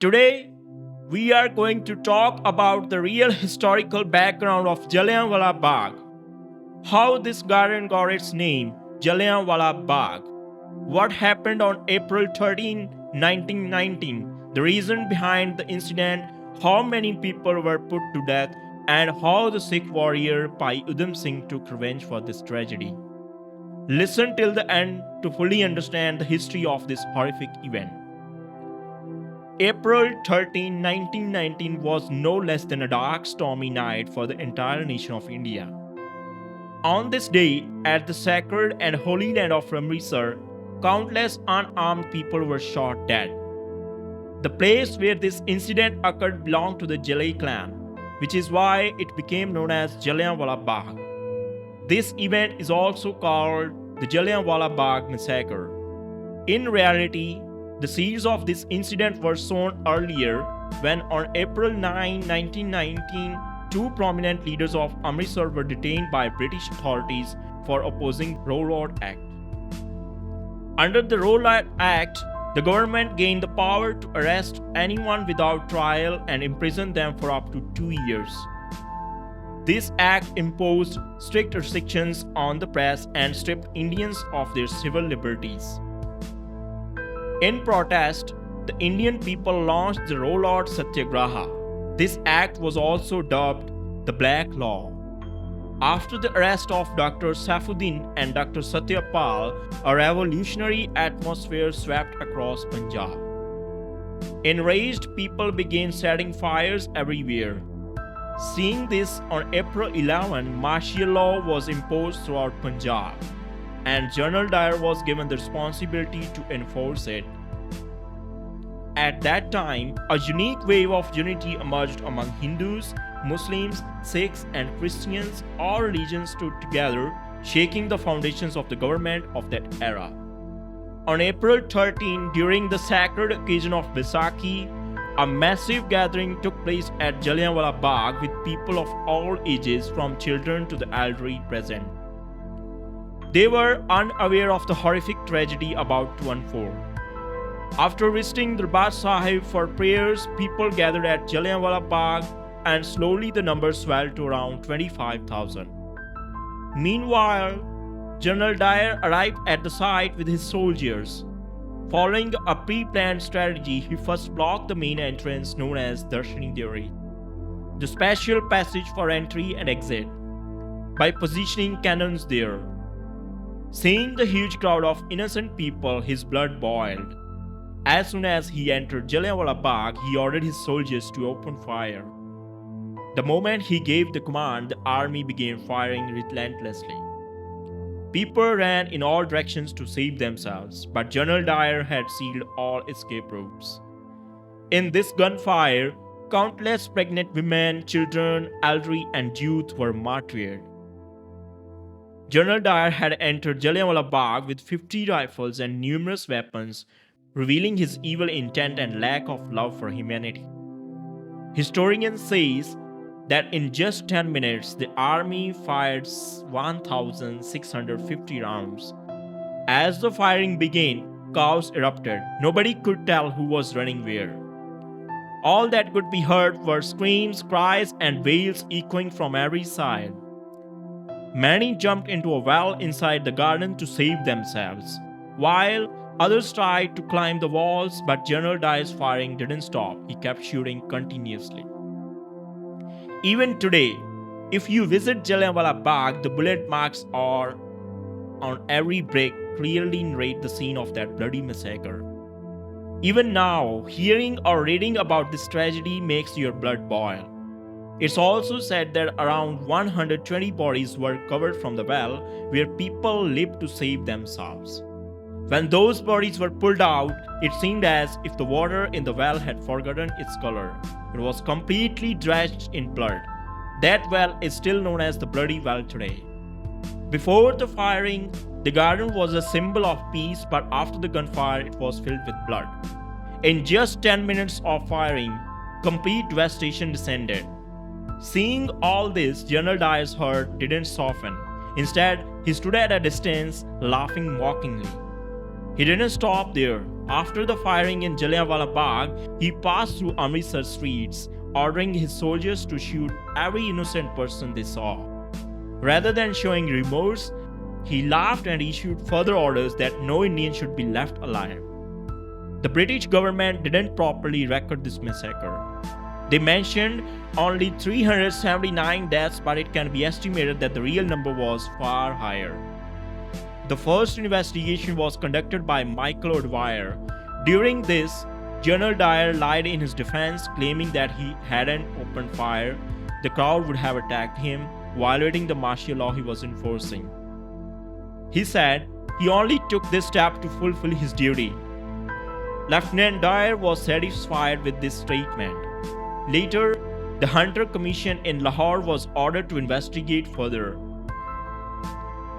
Today, we are going to talk about the real historical background of Jallianwala Bagh, how this garden got its name, Jallianwala Bagh, what happened on April 13, 1919, the reason behind the incident, how many people were put to death, and how the Sikh warrior Bhai Udham Singh took revenge for this tragedy. Listen till the end to fully understand the history of this horrific event. April 13, 1919 was no less than a dark, stormy night for the entire nation of India. On this day, at the sacred and holy land of Amritsar, countless unarmed people were shot dead. The place where this incident occurred belonged to the Jalli clan, which is why it became known as Jallianwala Bagh. This event is also called the Jallianwala Bagh Massacre. In reality, the seeds of this incident were sown earlier when on April 9, 1919, two prominent leaders of Amritsar were detained by British authorities for opposing Rollout Act. Under the Rollout Act, the government gained the power to arrest anyone without trial and imprison them for up to 2 years. This act imposed strict restrictions on the press and stripped Indians of their civil liberties. In protest, the Indian people launched the Rollout Satyagraha. This act was also dubbed the Black Law. After the arrest of Dr. Saifuddin and Dr. Satyapal, a revolutionary atmosphere swept across Punjab. Enraged people began setting fires everywhere. Seeing this, on April 11, martial law was imposed throughout Punjab, and General Dyer was given the responsibility to enforce it. At that time, a unique wave of unity emerged among Hindus, Muslims, Sikhs, and Christians. All religions stood together, shaking the foundations of the government of that era. On April 13, during the sacred occasion of Baisakhi, a massive gathering took place at Jallianwala Bagh with people of all ages, from children to the elderly present. They were unaware of the horrific tragedy about to unfold. After visiting Darbar Sahib for prayers, people gathered at Jallianwala Bagh, and slowly the number swelled to around 25,000. Meanwhile, General Dyer arrived at the site with his soldiers. Following a pre-planned strategy, he first blocked the main entrance known as Darshani Deori, the special passage for entry and exit, by positioning cannons there. Seeing the huge crowd of innocent people, his blood boiled. As soon as he entered Jallianwala Bagh, he ordered his soldiers to open fire. The moment he gave the command, the army began firing relentlessly. People ran in all directions to save themselves, but General Dyer had sealed all escape routes. In this gunfire, countless pregnant women, children, elderly, and youth were martyred. General Dyer had entered Jallianwala Bagh with 50 rifles and numerous weapons, revealing his evil intent and lack of love for humanity. Historians say that in just 10 minutes, the army fired 1,650 rounds. As the firing began, chaos erupted. Nobody could tell who was running where. All that could be heard were screams, cries, and wails echoing from every side. Many jumped into a well inside the garden to save themselves, while others tried to climb the walls, but General Dyer's firing didn't stop. He kept shooting continuously. Even today, if you visit Jallianwala Bagh, the bullet marks are on every brick clearly narrate the scene of that bloody massacre. Even now, hearing or reading about this tragedy makes your blood boil. It's also said that around 120 bodies were recovered from the well where people lived to save themselves. When those bodies were pulled out, it seemed as if the water in the well had forgotten its color. It was completely drenched in blood. That well is still known as the Bloody Well today. Before the firing, the garden was a symbol of peace, but after the gunfire, it was filled with blood. In just 10 minutes of firing, complete devastation descended. Seeing all this, General Dyer's heart didn't soften. Instead, he stood at a distance, laughing mockingly. He didn't stop there. After the firing in Jallianwala Bagh, he passed through Amritsar streets, ordering his soldiers to shoot every innocent person they saw. Rather than showing remorse, he laughed and issued further orders that no Indian should be left alive. The British government didn't properly record this massacre. They mentioned only 379 deaths, but it can be estimated that the real number was far higher. The first investigation was conducted by Michael O'Dwyer. During this, General Dyer lied in his defense, claiming that he hadn't opened fire. The crowd would have attacked him, violating the martial law he was enforcing. He said he only took this step to fulfill his duty. Lieutenant Dyer was satisfied with this statement. Later, the Hunter Commission in Lahore was ordered to investigate further.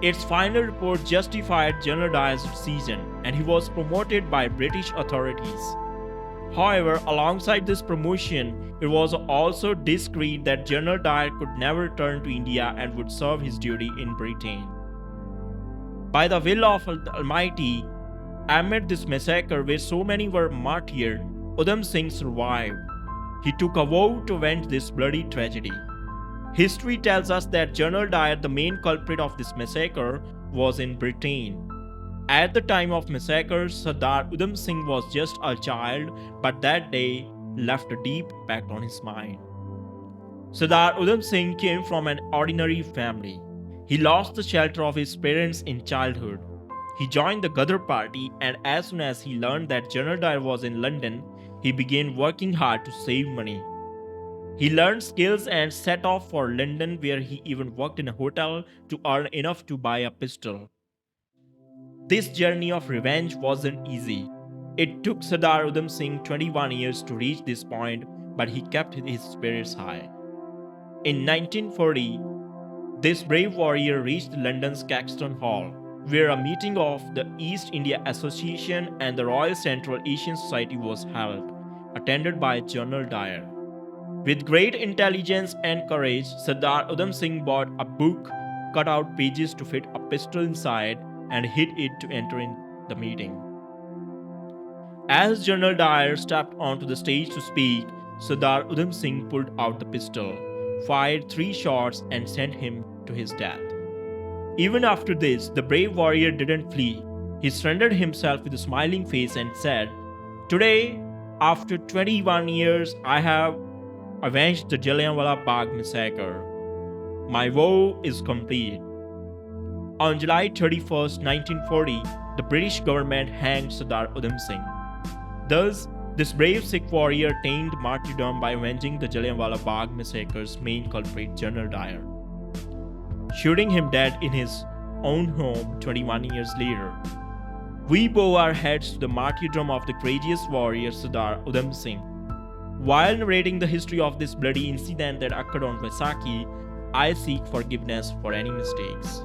Its final report justified General Dyer's decision, and he was promoted by British authorities. However, alongside this promotion, it was also decreed that General Dyer could never return to India and would serve his duty in Britain. By the will of the Almighty, amid this massacre where so many were martyred, Udham Singh survived. He took a vow to avenge this bloody tragedy. History tells us that General Dyer, the main culprit of this massacre, was in Britain. At the time of massacre, Sardar Udham Singh was just a child, but that day left a deep impact on his mind. Sardar Udham Singh came from an ordinary family. He lost the shelter of his parents in childhood. He joined the Ghadar party, and as soon as he learned that General Dyer was in London, he began working hard to save money. He learned skills and set off for London, where he even worked in a hotel to earn enough to buy a pistol. This journey of revenge wasn't easy. It took Sardar Udham Singh 21 years to reach this point, but he kept his spirits high. In 1940, this brave warrior reached London's Caxton Hall, where a meeting of the East India Association and the Royal Central Asian Society was held, attended by General Dyer. With great intelligence and courage, Sardar Udham Singh bought a book, cut out pages to fit a pistol inside, and hid it to enter in the meeting. As General Dyer stepped onto the stage to speak, Sardar Udham Singh pulled out the pistol, fired 3 shots, and sent him to his death. Even after this, the brave warrior didn't flee. He surrendered himself with a smiling face and said, "Today, after 21 years, I have avenged the Jallianwala Bagh Massacre. My vow is complete." On July 31st, 1940, the British government hanged Sardar Udham Singh. Thus, this brave Sikh warrior attained martyrdom by avenging the Jallianwala Bagh Massacre's main culprit, General Dyer, shooting him dead in his own home 21 years later. We bow our heads to the martyrdom of the courageous warrior Sardar Udham Singh. While narrating the history of this bloody incident that occurred on Vaisakhi, I seek forgiveness for any mistakes.